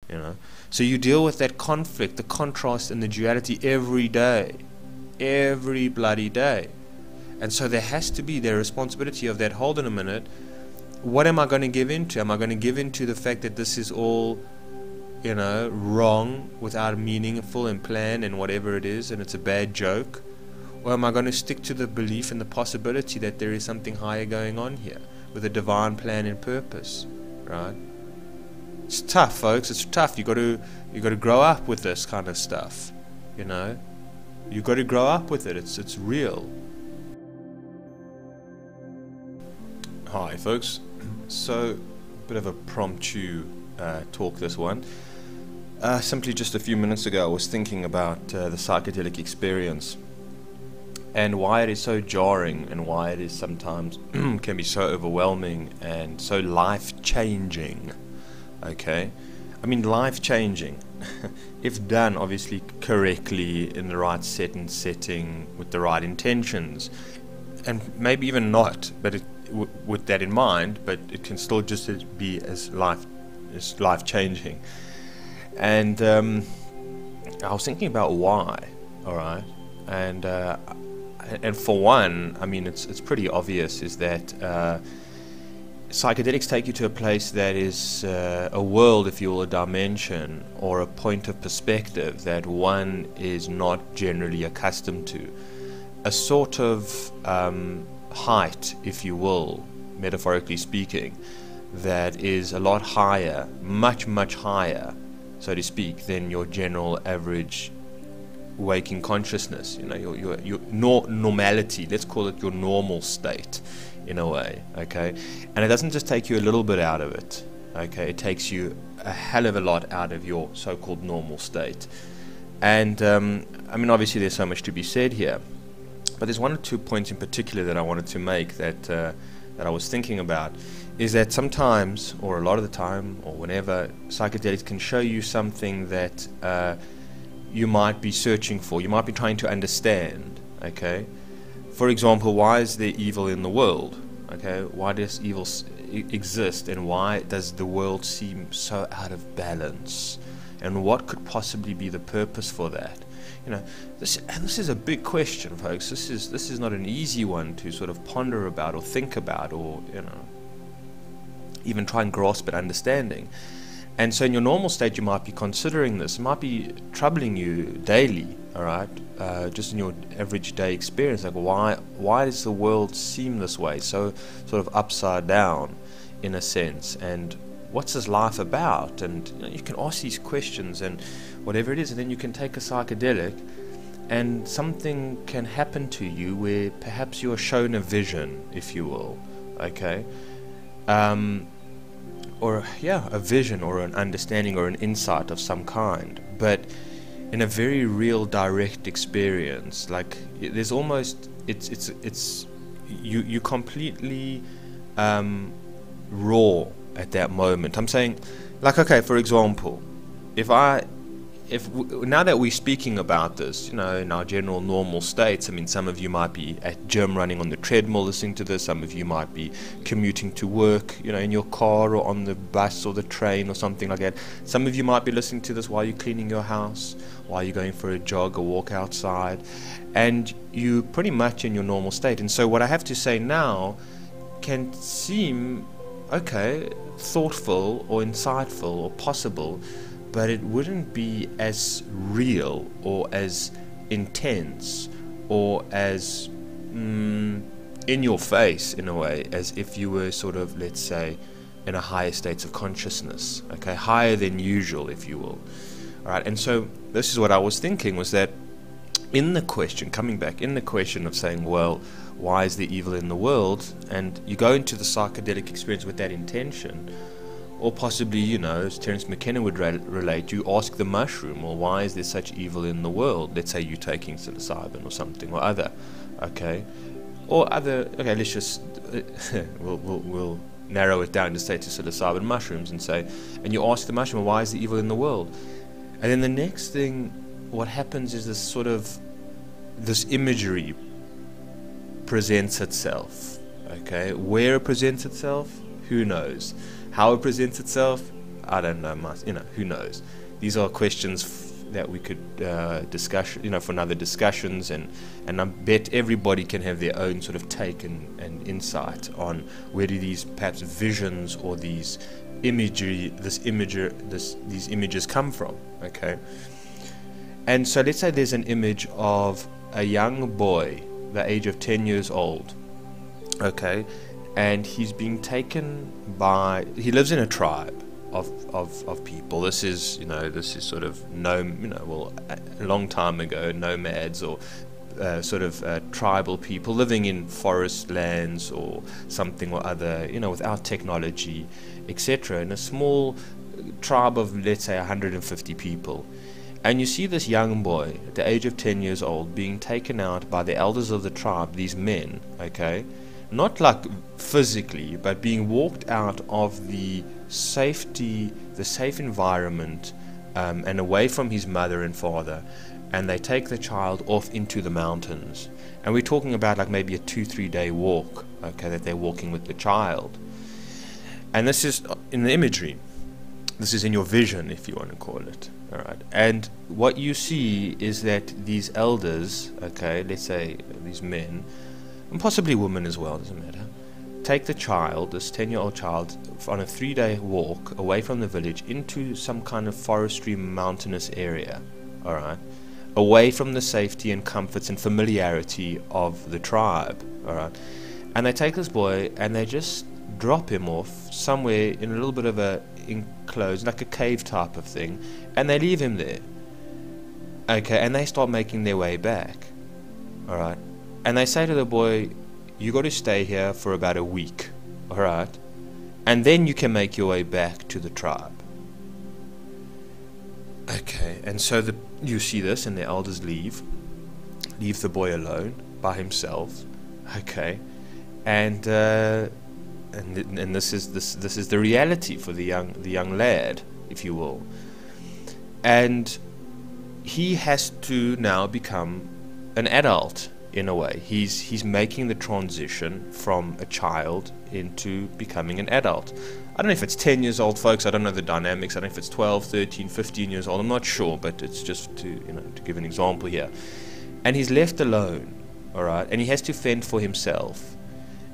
you know. So you deal with that conflict, the contrast and the duality every day, every bloody day. And so there has to be the responsibility of that, hold on a minute, what am I going to give into? Am I going to give into the fact that this is all, you know, wrong, without a meaningful and plan and whatever it is, and it's a bad joke? Or am I going to stick to the belief and the possibility that there is something higher going on here, with a divine plan and purpose, right? It's tough, folks. It's tough. You got to grow up with this kind of stuff, you know. You got to grow up with it. It's real. Hi, folks. So, a bit of a promptu talk, this one. Simply just a few minutes ago, I was thinking about the psychedelic experience and why it is so jarring, and why it is sometimes can be so overwhelming and so life-changing. Okay? I mean, life-changing. If done, obviously, correctly, in the right setting, with the right intentions. And maybe even not, but with that in mind, but it can still just be as life-changing. And I was thinking about why, alright? And for one, I mean, it's pretty obvious, is that psychedelics take you to a place that is a world, if you will, a dimension, or a point of perspective that one is not generally accustomed to. A sort of height, if you will, metaphorically speaking, that is a lot higher, much higher, so to speak, than your general average waking consciousness. You know, your normality, let's call it your normal state, in a way, okay? And it doesn't just take you a little bit out of it, okay? It takes you a hell of a lot out of your so-called normal state. And I mean, obviously there's so much to be said here, but there's one or two points in particular that I wanted to make that I was thinking about, is that sometimes, or a lot of the time, or whenever, psychedelics can show you something that you might be searching for, you might be trying to understand, okay? For example, why is there evil in the world? Okay, why does evil exist, and why does the world seem so out of balance? And what could possibly be the purpose for that? You know, this is a big question, folks. This is not an easy one to sort of ponder about or think about, or, you know, even try and grasp at understanding. And so in your normal state, you might be considering this. It might be troubling you daily, all right? Just in your average day experience, like why does the world seem this way, so sort of upside down, in a sense? And what's this life about? And you know, you can ask these questions and whatever it is, and then you can take a psychedelic, and something can happen to you where perhaps you're shown a vision, if you will, okay? Or a vision, or an understanding, or an insight of some kind, but in a very real, direct experience. Like, there's almost, you completely raw at that moment. I'm saying, like, okay, for example, now that we're speaking about this, you know, in our general normal states, I mean, some of you might be at gym running on the treadmill listening to this, some of you might be commuting to work, you know, in your car or on the bus or the train or something like that. Some of you might be listening to this while you're cleaning your house, while you're going for a jog or walk outside, and you pretty much in your normal state. And so what I have to say now can seem, okay, thoughtful or insightful or possible, but it wouldn't be as real or as intense or as in your face, in a way, as if you were sort of, let's say, in a higher state of consciousness, okay, higher than usual, if you will. All right, and so this is what I was thinking, was that in the question, coming back, in the question of saying, well, why is there evil in the world? And you go into the psychedelic experience with that intention, or possibly, you know, as Terence McKenna would relate, you ask the mushroom, well, why is there such evil in the world? Let's say you're taking psilocybin or something, or other, okay? Or other, okay, let's just, we'll narrow it down to say to psilocybin mushrooms and say, and you ask the mushroom, why is there evil in the world? And then the next thing, what happens is this sort of, this imagery presents itself, okay? Where it presents itself, who knows? How it presents itself, I don't know, who knows? These are questions that we could discuss, for another discussions, and I bet everybody can have their own sort of take and insight on where do these perhaps visions or these these images come from, okay? And so let's say there's an image of a young boy, the age of 10 years old, okay, and he's being taken he lives in a tribe of people. This is sort of a long time ago, nomads or tribal people living in forest lands or something or other, without technology, etc., in a small tribe of, let's say, 150 people. And you see this young boy at the age of 10 years old being taken out by the elders of the tribe, these men, okay, not like physically, but being walked out of the safe environment, and away from his mother and father, and they take the child off into the mountains. And we're talking about like maybe a 2-3 day walk, okay, that they're walking with the child. And this is in the imagery. This is in your vision, if you want to call it. All right. And what you see is that these elders, okay, let's say these men, and possibly women as well, doesn't matter, take the child, this 10-year-old child, on a 3-day walk away from the village into some kind of forestry mountainous area, all right, away from the safety and comforts and familiarity of the tribe, all right. And they take this boy and they just drop him off somewhere in a little bit of a enclosed, like a cave type of thing, and they leave him there, okay, and they start making their way back, all right. And they say to the boy, you got to stay here for about a week, all right, and then you can make your way back to the tribe. Okay, and so you see this, and the elders leave the boy alone by himself, okay, and this is the reality for the young lad, if you will, and he has to now become an adult. In a way, he's making the transition from a child into becoming an adult. I don't know if it's 10 years old, folks. I don't know the dynamics. I don't know if it's 12, 13, 15 years old. I'm not sure, but it's just to give an example here. And he's left alone, all right? And he has to fend for himself.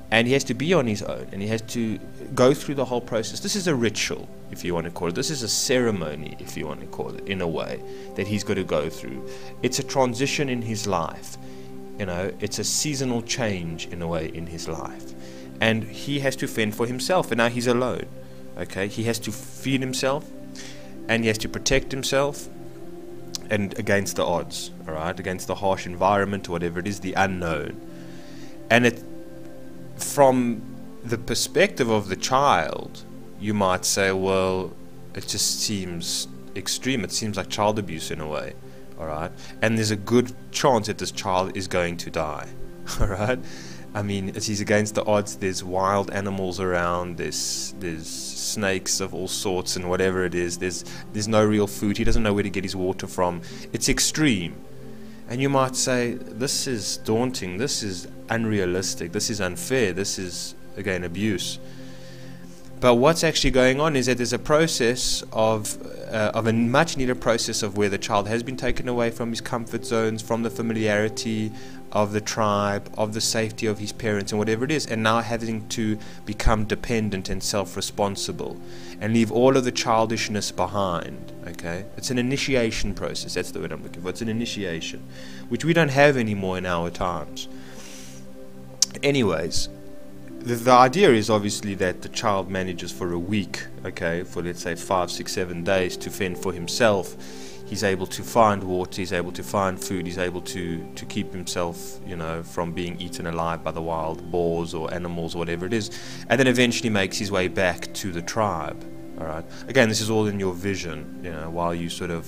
And he has to be on his own. And he has to go through the whole process. This is a ritual, if you want to call it. This is a ceremony, if you want to call it, in a way, that he's got to go through. It's a transition in his life. It's a seasonal change in a way in his life, and he has to fend for himself, and now he's alone, okay. He has to feed himself, and he has to protect himself, and against the odds, all right, against the harsh environment or whatever it is, the unknown. And from the perspective of the child, you might say, well, it just seems extreme. It seems like child abuse in a way. All right, and there's a good chance that this child is going to die. All right, I mean, he's against the odds. There's wild animals around. There's snakes of all sorts and whatever it is. There's no real food. He doesn't know where to get his water from. It's extreme, and you might say this is daunting. This is unrealistic. This is unfair. This is again abuse. But what's actually going on is that there's a process of a much needed process of where the child has been taken away from his comfort zones, from the familiarity of the tribe, of the safety of his parents and whatever it is, and now having to become dependent and self-responsible and leave all of the childishness behind, okay? It's an initiation process. That's the word I'm looking for. It's an initiation, which we don't have anymore in our times. Anyways, the idea is obviously that the child manages for a week, okay, for let's say 5, 6, 7 days to fend for himself. He's able to find water, he's able to find food, he's able to keep himself, from being eaten alive by the wild boars or animals or whatever it is, and then eventually makes his way back to the tribe. All right. Again, this is all in your vision, while you sort of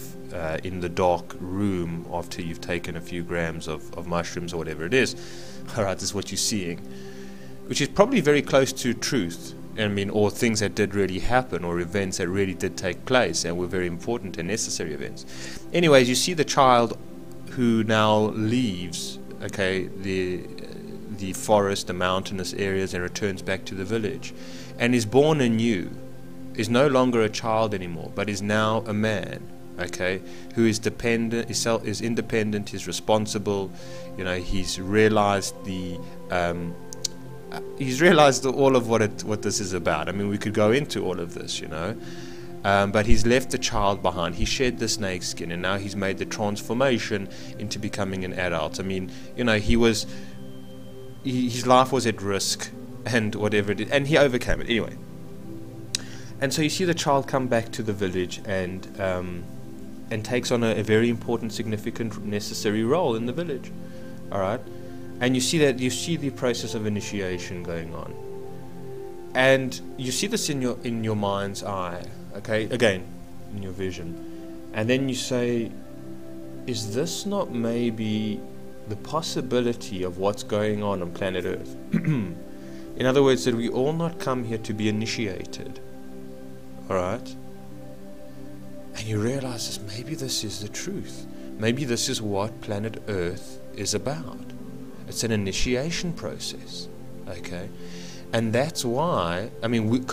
in the dark room after you've taken a few grams of mushrooms or whatever it is. All right, this is what you're seeing, which is probably very close to truth, or things that did really happen, or events that really did take place and were very important and necessary events. Anyways, you see the child who now leaves, okay, the forest, the mountainous areas, and returns back to the village, and is born anew, is no longer a child anymore, but is now a man, okay, who is dependent, is independent, is responsible. You know, he's realized all of what this is about. I mean, we could go into all of this, you know, but he's left the child behind. He shed the snake skin, and now he's made the transformation into becoming an adult. I mean, you know, his life was at risk, and whatever it is, and he overcame it anyway. And so you see the child come back to the village and takes on a very important, significant, necessary role in the village. All right, and you see the process of initiation going on, and you see this in your mind's eye. Okay, again, in your vision, and then you say, is this not maybe the possibility of what's going on planet Earth? In other words, that we all not come here to be initiated. Alright? And you realize this, maybe this is the truth. Maybe this is what planet Earth is about. It's an initiation process. Okay? And that's why, I mean,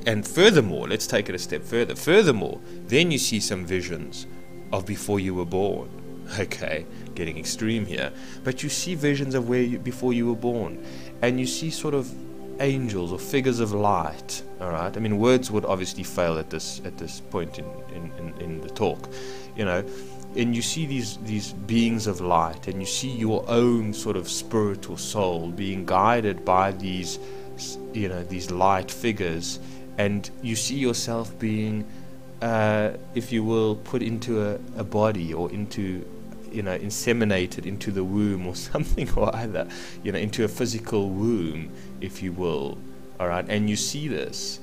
and furthermore, let's take it a step further. Furthermore, then you see some visions of before you were born. Okay, getting extreme here. But you see visions of before you were born. And you see sort of angels or figures of light. All right. I mean, words would obviously fail at this point in the talk, you know. And you see these beings of light, and you see your own sort of spirit or soul being guided by these light figures, and you see yourself being, if you will, put into a body, or into, inseminated into the womb or something or other, into a physical womb, if you will. All right, and you see this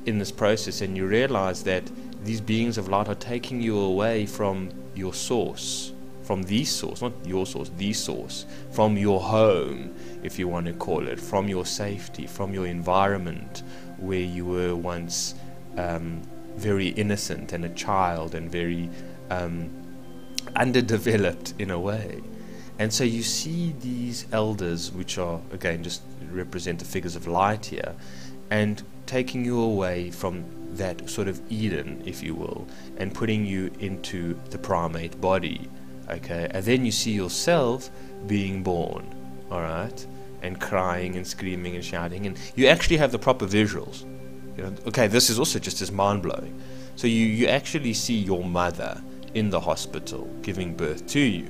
in this process, and you realize that these beings of light are taking you away from your source, from the source, not your source, the source, from your home, if you want to call it, from your safety, from your environment where you were once very innocent and a child and very underdeveloped in a way. And so you see these elders, which are, again, just represent the figures of light here, and taking you away from that sort of Eden, if you will, and putting you into the primate body, okay? And then you see yourself being born, all right, and crying and screaming and shouting, and you actually have the proper visuals. Okay, this is also just as mind-blowing. So you actually see your mother in the hospital giving birth to you.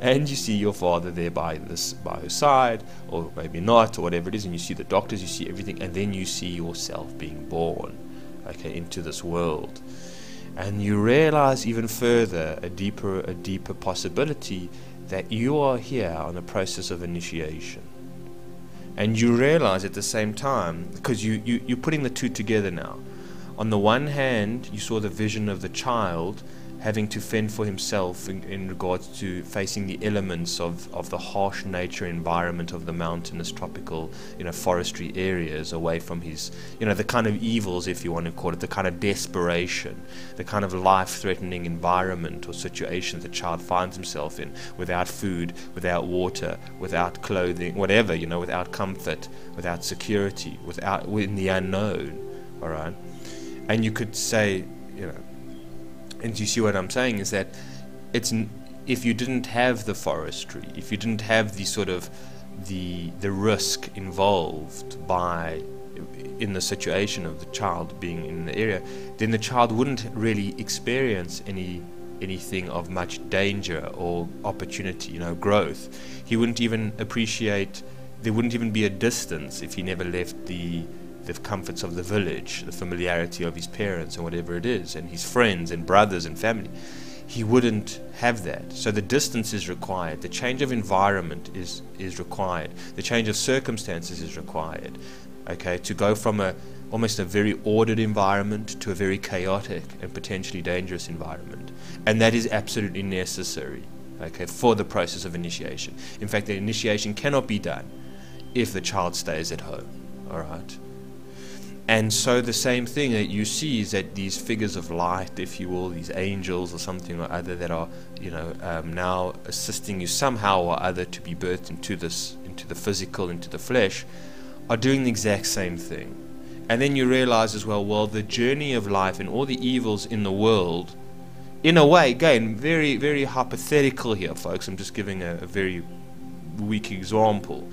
And you see your father there by her side, or maybe not, or whatever it is, and you see the doctors, you see everything, and then you see yourself being born, okay, into this world. And you realize even further a deeper possibility that you are here on the process of initiation. And you realize at the same time, because you're putting the two together now. On the one hand, you saw the vision of the child having to fend for himself in regards to facing the elements of the harsh nature environment of the mountainous tropical, forestry areas, away from his, the kind of evils, if you want to call it, the kind of desperation, the kind of life-threatening environment or situation the child finds himself in, without food, without water, without clothing, whatever, without comfort, without security, in the unknown, all right? And you could say, and you see what I'm saying is that if you didn't have the forestry, if you didn't have the sort of the risk involved in the situation of the child being in the area, then the child wouldn't really experience anything of much danger or opportunity, growth. He wouldn't even appreciate. There wouldn't even be a distance if he never left the comforts of the village, the familiarity of his parents and whatever it is, and his friends and brothers and family. He wouldn't have that. So the distance is required. The change of environment is required. The change of circumstances is required. Okay, to go from almost a very ordered environment to a very chaotic and potentially dangerous environment. And that is absolutely necessary, okay, for the process of initiation. In fact, the initiation cannot be done if the child stays at home. All right. And so the same thing that you see is that these figures of light, if you will, these angels or something or other that are, now assisting you somehow or other to be birthed into the physical, into the flesh, are doing the exact same thing. And then you realize as well, the journey of life and all the evils in the world, in a way, again, very, very hypothetical here, folks. I'm just giving a very weak example.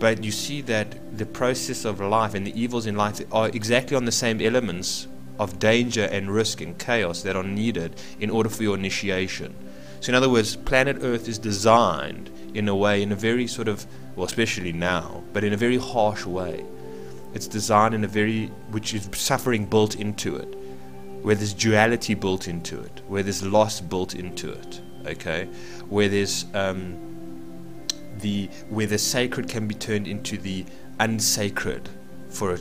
But you see that the process of life and the evils in life are exactly on the same elements of danger and risk and chaos that are needed in order for your initiation. So in other words, planet Earth is designed in a way, in a very sort of, well, especially now, but in a very harsh way. It's designed in a very, which is suffering built into it, where there's duality built into it, where there's loss built into it, okay, where there's where the sacred can be turned into the unsacred for a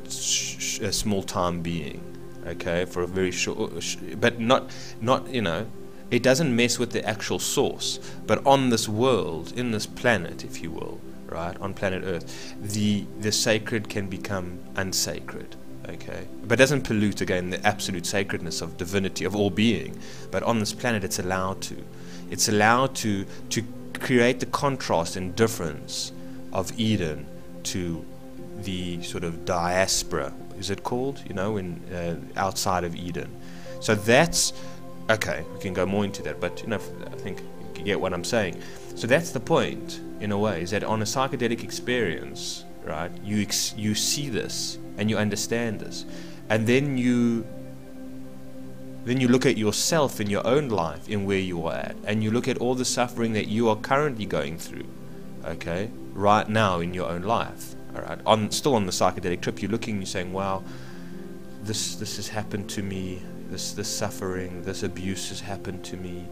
small time being, okay, for a very short, but not you know, it doesn't mess with the actual source, but on this world, in this planet, if you will, right, on planet Earth, the sacred can become unsacred, okay, but doesn't pollute, again, the absolute sacredness of divinity, of all being. But on this planet it's allowed to create the contrast and difference of Eden to the sort of diaspora, is it called, you know, in outside of Eden. So that's okay, we can go more into that, but you know, I think you get what I'm saying. So that's the point, in a way, is that on a psychedelic experience, right, you see this and you understand this, and then you look at yourself in your own life, in where you are at, and you look at all the suffering that you are currently going through, okay, right now in your own life, all right, still on the psychedelic trip. You're looking, you're saying, wow, this has happened to me, this suffering, this abuse has happened to me,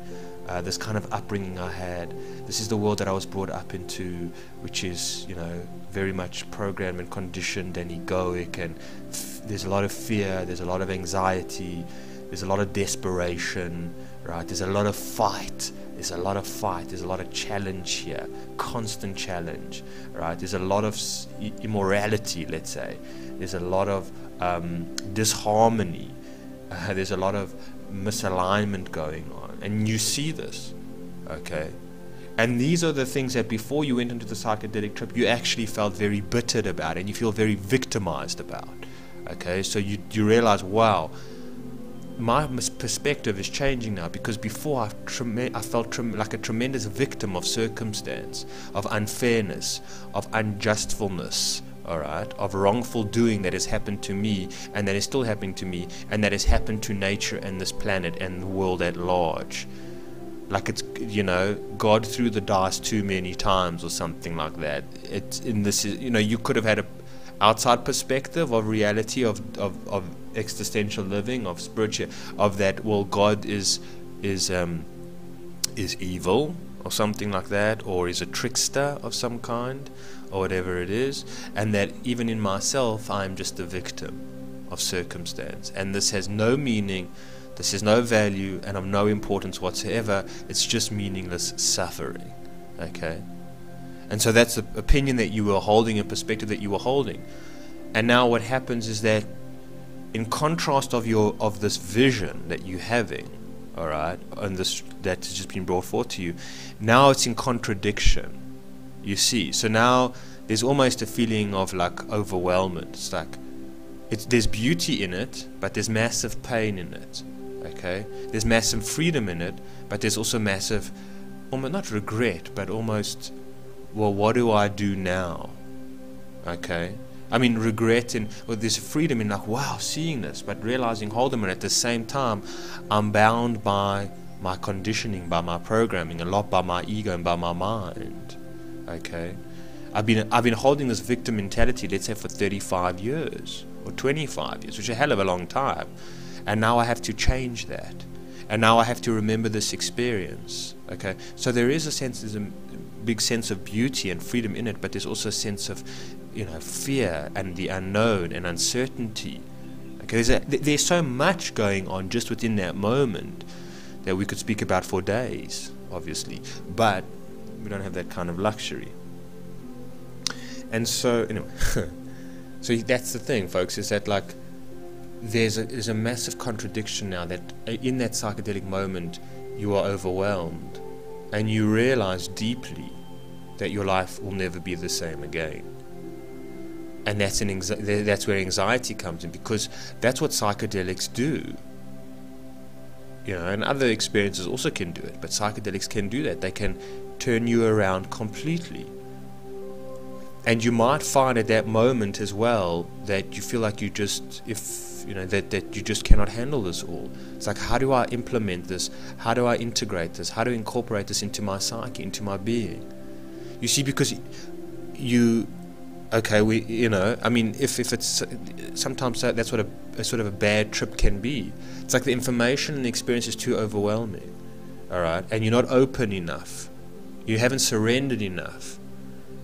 this kind of upbringing I had, this is the world that I was brought up into, which is, you know, very much programmed and conditioned and egoic, and there's a lot of fear, there's a lot of anxiety, there's a lot of desperation, right, there's a lot of fight, there's a lot of challenge here, constant challenge, right, there's a lot of immorality, let's say, there's a lot of disharmony, there's a lot of misalignment going on, and you see this, okay, and these are the things that before you went into the psychedelic trip you actually felt very bittered about and you feel very victimized about, okay. So you realize, wow, my perspective is changing now, because before I felt like a tremendous victim of circumstance, of unfairness, of unjustfulness, alright, of wrongful doing that has happened to me and that is still happening to me and that has happened to nature and this planet and the world at large. Like it's, you know, God threw the dice too many times or something like that. It's in this, you know, you could have had a outside perspective of reality, of existential living, of spiritual, of that, well, God is evil or something like that, or is a trickster of some kind, or whatever it is, and that even in myself I'm just a victim of circumstance, and this has no meaning, this has no value, and of no importance whatsoever. It's just meaningless suffering, okay. And so that's the opinion that you were holding, a perspective that you were holding. And now what happens is that, in contrast of this vision that you're having, all right, and this that has just been brought forth to you, now it's in contradiction, you see. So now there's almost a feeling of like overwhelmment. It's like there's beauty in it, but there's massive pain in it, okay. There's massive freedom in it, but there's also massive, almost not regret, but almost, well, what do I do now, okay. I mean, regret and, well, there's freedom in like, wow, seeing this, but realizing, hold on a minute, at the same time, I'm bound by my conditioning, by my programming, a lot by my ego and by my mind, okay. I've been holding this victim mentality, let's say, for 35 years or 25 years, which is a hell of a long time, and now I have to change that, and now I have to remember this experience, okay. So there is a sense, there's a big sense of beauty and freedom in it, but there's also a sense of, you know, fear and the unknown and uncertainty, okay. There's so much going on just within that moment that we could speak about for days, obviously, but we don't have that kind of luxury. And so anyway, so that's the thing, folks, is that like there's a massive contradiction now, that in that psychedelic moment you are overwhelmed and you realize deeply that your life will never be the same again. And that's where anxiety comes in, because that's what psychedelics do. And other experiences also can do it, but psychedelics can do that. They can turn you around completely. And you might find at that moment as well that you feel like you just, that you just cannot handle this all. It's like, how do I implement this? How do I integrate this? How do I incorporate this into my psyche, into my being? You see, because if it's sometimes that's what a sort of a bad trip can be. It's like the information and the experience is too overwhelming, all right, and you're not open enough. You haven't surrendered enough,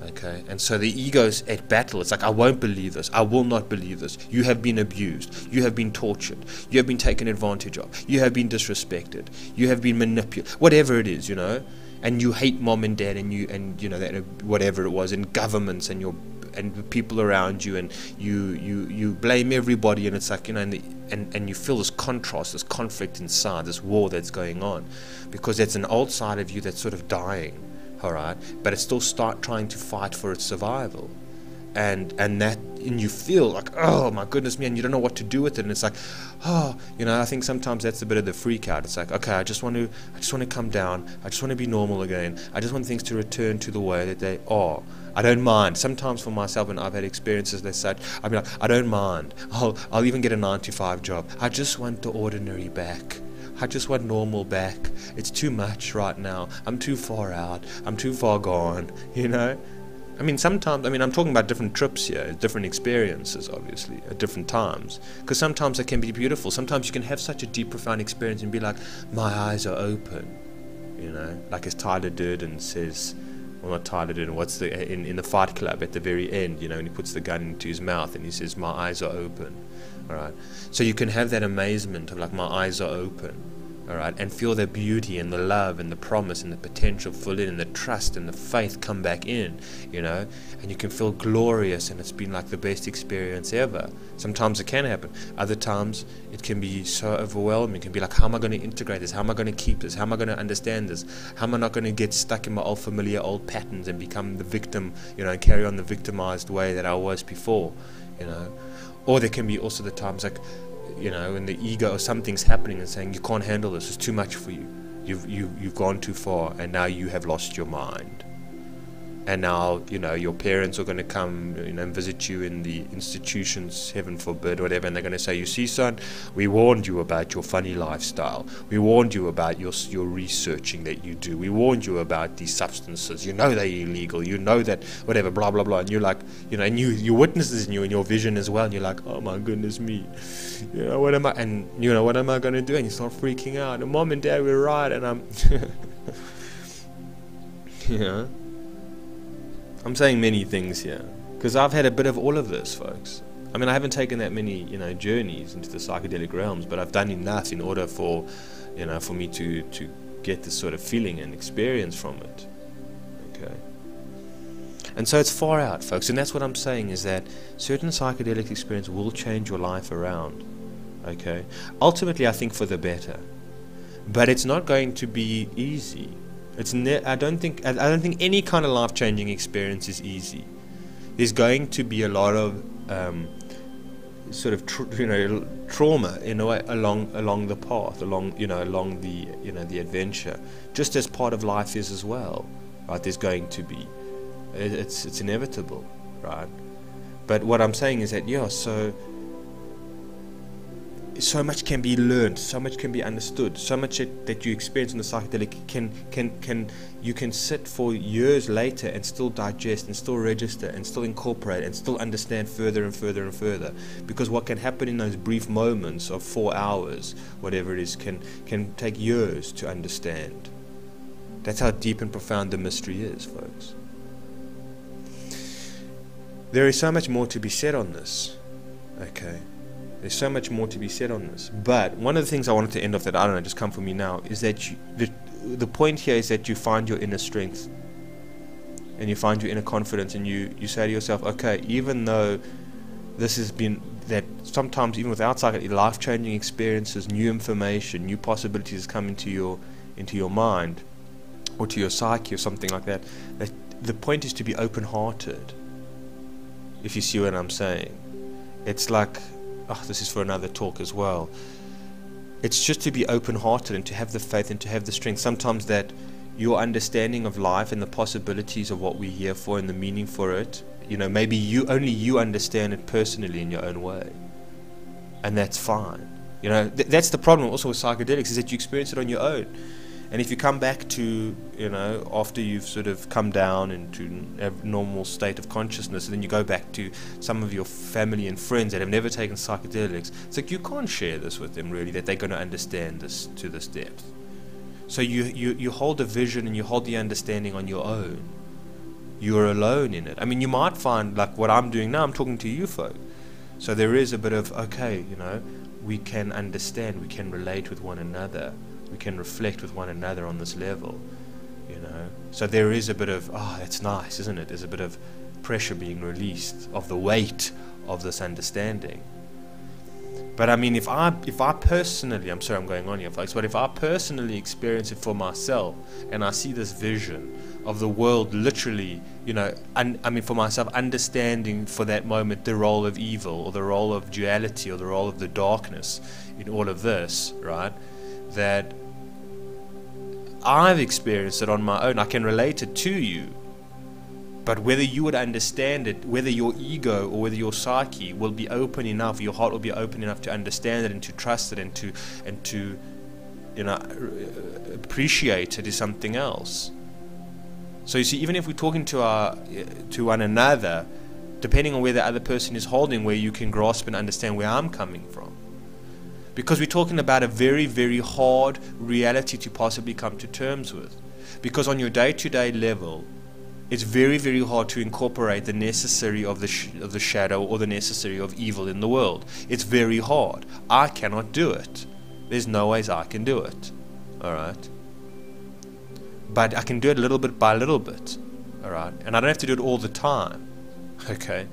okay, and so the ego's at battle. It's like, I won't believe this. I will not believe this. You have been abused. You have been tortured. You have been taken advantage of. You have been disrespected. You have been manipulated. Whatever it is, and you hate mom and dad, and that whatever it was, and governments, and the people around you, and you blame everybody, and it's like, and you feel this contrast, this conflict inside, this war that's going on, because that's an old side of you that's sort of dying, all right, but it's still trying to fight for its survival, and you feel like, oh my goodness me, and you don't know what to do with it, and it's like, I think sometimes that's a bit of the freak out. It's like, okay, I just want to come down. I just want to be normal again. I just want things to return to the way that they are. I don't mind. Sometimes for myself, when I've had experiences as such, I'll be like, I don't mind. I'll even get a 9-to-5 job. I just want the ordinary back. I just want normal back. It's too much right now. I'm too far out. I'm too far gone, sometimes, I'm talking about different trips here, different experiences, obviously, at different times. Because sometimes it can be beautiful. Sometimes you can have such a deep, profound experience and be like, my eyes are open, like as Tyler Durden says, well, not Tyler Durden, in the Fight Club at the very end, and he puts the gun into his mouth and he says, my eyes are open, all right? So you can have that amazement of like, my eyes are open. All right, and feel the beauty and the love and the promise and the potential full in, and the trust and the faith come back in, and you can feel glorious, and it's been like the best experience ever. Sometimes it can happen. Other times it can be so overwhelming. It can be like, how am I going to integrate this? How am I going to keep this? How am I going to understand this? How am I not going to get stuck in my old familiar old patterns and become the victim, and carry on the victimized way that I was before, Or there can be also the times like, when the ego or something's happening and saying, you can't handle this, it's too much for you, you've gone too far, and now you have lost your mind, and now your parents are going to come and visit you in the institutions, heaven forbid, whatever, and they're going to say, you see, son, we warned you about your funny lifestyle, we warned you about your researching that you do, we warned you about these substances, they're illegal, that whatever, blah blah blah, and you're like, and you witness this in your vision as well, and you're like, oh my goodness me, what am I, and what am I going to do? And you start freaking out, and mom and dad were right, and I'm I'm saying many things here because I've had a bit of all of this, folks. I haven't taken that many, journeys into the psychedelic realms, but I've done enough in order for me to get this sort of feeling and experience from it. Okay. And so it's far out, folks, and that's what I'm saying, is that certain psychedelic experience will change your life around. Okay. Ultimately, I think for the better, but it's not going to be easy. I don't think any kind of life-changing experience is easy. There's going to be a lot of trauma in a way along the path, along the adventure, just as part of life is as well, right? There's going to be, it's inevitable, right? But what I'm saying is that so much can be learned, so much can be understood, so much that you experience in the psychedelic you can sit for years later and still digest and still register and still incorporate and still understand further and further and further, because what can happen in those brief moments of 4 hours, whatever it is, can take years to understand. That's how deep and profound the mystery is, folks. There is so much more to be said on this, okay? There's so much more to be said on this. But one of the things I wanted to end off that, I don't know, just come from me now, is that the point here is that you find your inner strength and you find your inner confidence, and you say to yourself, okay, even though this has been, that sometimes even without psychedelic, life-changing experiences, new information, new possibilities come into your mind or to your psyche or something like that, that the point is to be open-hearted. if you see what I'm saying. It's like, oh, this is for another talk as well. It's just to be open-hearted and to have the faith and to have the strength. Sometimes that your understanding of life and the possibilities of what we're here for and the meaning for it, you know, maybe only you understand it personally in your own way, and that's fine. You know, that's the problem also with psychedelics, is that you experience it on your own. And if you come back to, you know, after you've sort of come down into a normal state of consciousness, and then you go back to some of your family and friends that have never taken psychedelics, it's like you can't share this with them really, that they're going to understand this to this depth. So you hold a vision and you hold the understanding on your own. You're alone in it. I mean, you might find, like what I'm doing now, I'm talking to you folk. So there is a bit of, okay, you know, we can understand, we can relate with one another. We can reflect with one another on this level, you know. So there is a bit of, oh, that's nice, isn't it? There's a bit of pressure being released of the weight of this understanding. But I mean, if I personally, I'm sorry I'm going on here, folks, but if I personally experience it for myself, and I see this vision of the world literally, you know, I mean for myself, understanding for that moment the role of evil, or the role of duality, or the role of the darkness in all of this, right? That I've experienced it on my own. I can relate it to you, but whether you would understand it, whether your ego or whether your psyche will be open enough, your heart will be open enough to understand it and to trust it and to you know, appreciate it, is something else. So you see, even if we're talking to one another, depending on where the other person is holding, where you can grasp and understand where I'm coming from. Because we're talking about a very, very hard reality to possibly come to terms with. Because on your day-to-day level, it's very, very hard to incorporate the necessary of the shadow or the necessary of evil in the world. It's very hard. I cannot do it. There's no ways I can do it. Alright? But I can do it little bit by little bit. Alright? And I don't have to do it all the time. Okay?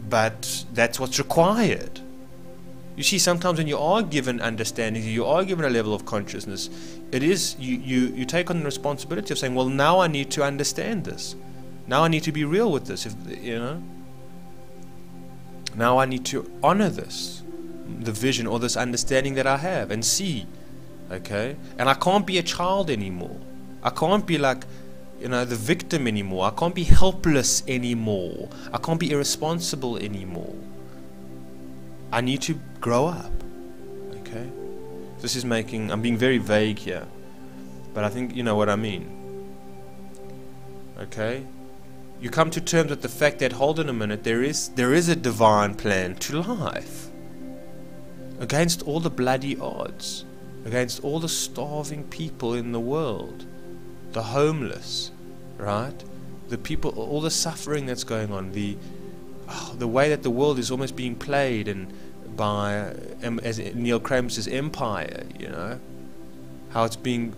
But that's what's required. You see, sometimes when you are given understanding, you are given a level of consciousness, it is, you take on the responsibility of saying, well, now I need to understand this. Now I need to be real with this, you know. Now I need to honor this, the vision or this understanding that I have, and see, okay. And I can't be a child anymore. I can't be like, you know, the victim anymore. I can't be helpless anymore. I can't be irresponsible anymore. I need to grow up. Okay? This is making, I'm being very vague here, but I think you know what I mean. Okay? You come to terms with the fact that, hold on a minute, there is a divine plan to life. Against all the bloody odds, against all the starving people in the world, the homeless, right? The people, all the suffering that's going on, the way that the world is almost being played and by, as Neil Kramer says, empire, you know, how it's being,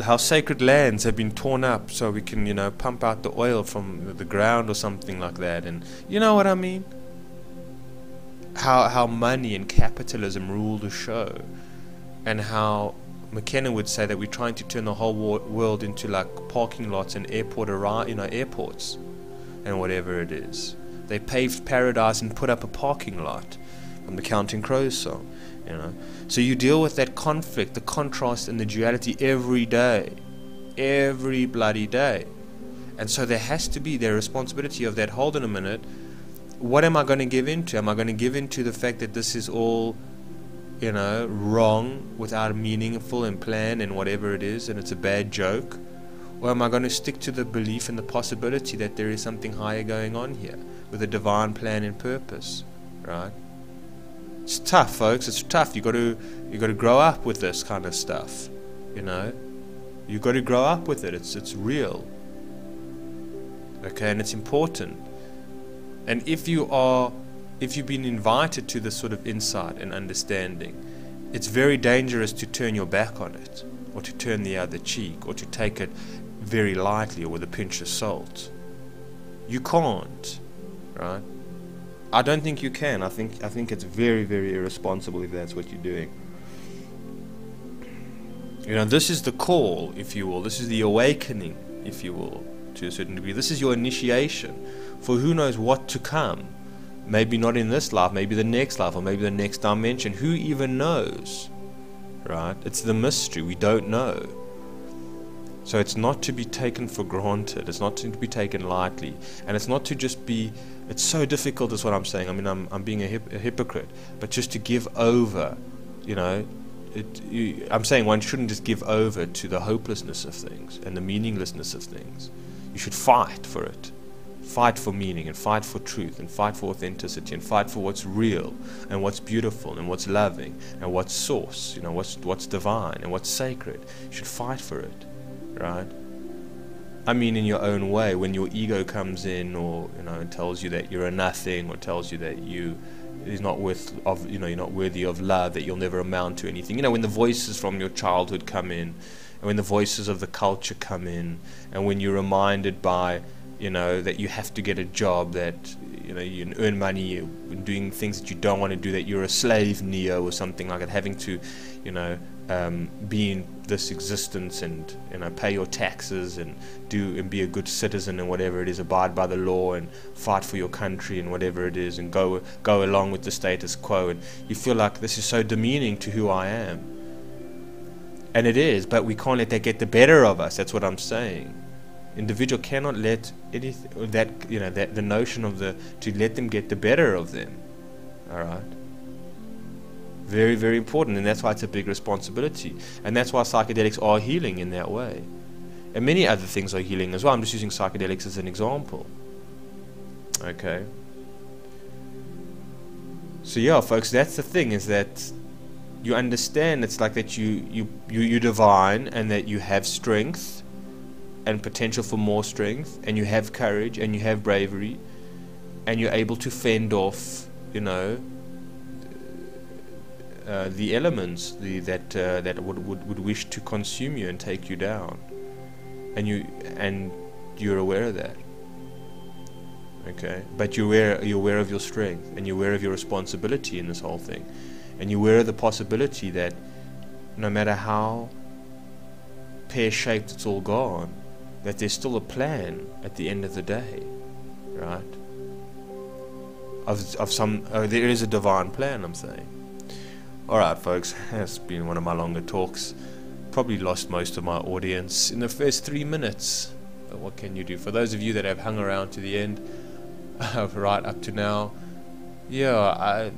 how sacred lands have been torn up so we can, you know, pump out the oil from the ground or something like that, and you know what I mean? How money and capitalism rule the show, and how McKenna would say that we're trying to turn the whole world into like parking lots and airports and whatever it is. They paved paradise and put up a parking lot, from the Counting Crows song, you know. So you deal with that conflict, the contrast and the duality every day, every bloody day. And so there has to be the responsibility of that, hold on a minute, what am I going to give into? Am I going to give into the fact that this is all, you know, wrong, without a meaningful and plan and whatever it is, and it's a bad joke? Or am I going to stick to the belief and the possibility that there is something higher going on here, with a divine plan and purpose, right? It's tough, folks. It's tough. You got to grow up with this kind of stuff, you know. You got to grow up with it. It's real, okay, and it's important. And if you've been invited to this sort of insight and understanding, it's very dangerous to turn your back on it, or to turn the other cheek, or to take it very lightly or with a pinch of salt. You can't, right? I don't think you can. I think it's very, very irresponsible if that's what you're doing. You know, this is the call, if you will. This is the awakening if you will, to a certain degree. This is your initiation for who knows what to come. Maybe not in this life, maybe the next life, or maybe the next dimension. Who even knows? Right? It's the mystery. We don't know. So it's not to be taken for granted. It's not to be taken lightly. And it's not to just be... It's so difficult is what I'm saying. I mean, I'm being a hypocrite. But just to give over, you know... I'm saying one shouldn't just give over to the hopelessness of things and the meaninglessness of things. You should fight for it. Fight for meaning, and fight for truth, and fight for authenticity, and fight for what's real, and what's beautiful, and what's loving, and what's source, you know, what's divine, and what's sacred. You should fight for it, right? I mean, in your own way, when your ego comes in, or, you know, and tells you that you're a nothing, or tells you that you is not worth of, you know, you're not worthy of love, that you'll never amount to anything. You know, when the voices from your childhood come in, and when the voices of the culture come in, and when you're reminded by, you know, that you have to get a job, that, you know, you earn money, doing things that you don't want to do, that you're a slave neo or something like that, having to, you know, be in this existence and, you know, pay your taxes and do and be a good citizen and whatever it is, abide by the law and fight for your country and whatever it is, and go along with the status quo, and you feel like this is so demeaning to who I am. And it is, but we can't let that get the better of us. That's what I'm saying. Individual cannot let anything, that, you know, that the notion of to let them get the better of them. All right. Very, very important, and that's why it's a big responsibility, and that's why psychedelics are healing in that way, and many other things are healing as well. I'm just using psychedelics as an example. Okay. So yeah, folks, that's the thing, is that you understand it's like that you're divine, and that you have strength and potential for more strength, and you have courage, and you have bravery, and you're able to fend off, you know, the elements that would wish to consume you and take you down, and you're aware of that. Okay, but you're aware of your strength, and you're aware of your responsibility in this whole thing, and you're aware of the possibility that no matter how pear-shaped it's all gone, that there's still a plan at the end of the day, right? There is a divine plan, I'm saying. Alright, folks, it's been one of my longer talks. Probably lost most of my audience in the first 3 minutes. But what can you do? For those of you that have hung around to the end, right up to now, I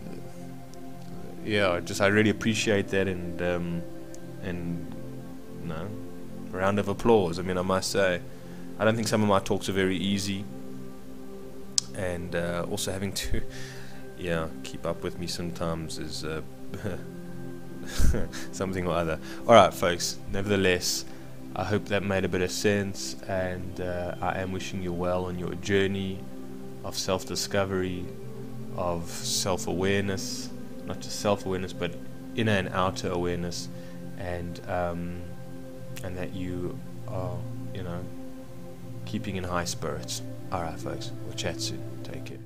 really appreciate that, and you know, a round of applause. I mean, I must say, I don't think some of my talks are very easy, and also having to, keep up with me sometimes is something or other. Alright, folks, nevertheless, I hope that made a bit of sense, and I am wishing you well on your journey of self-discovery, of self-awareness, not just self-awareness, but inner and outer awareness, and that you are, you know, keeping in high spirits. Alright, folks, we'll chat soon. Take care.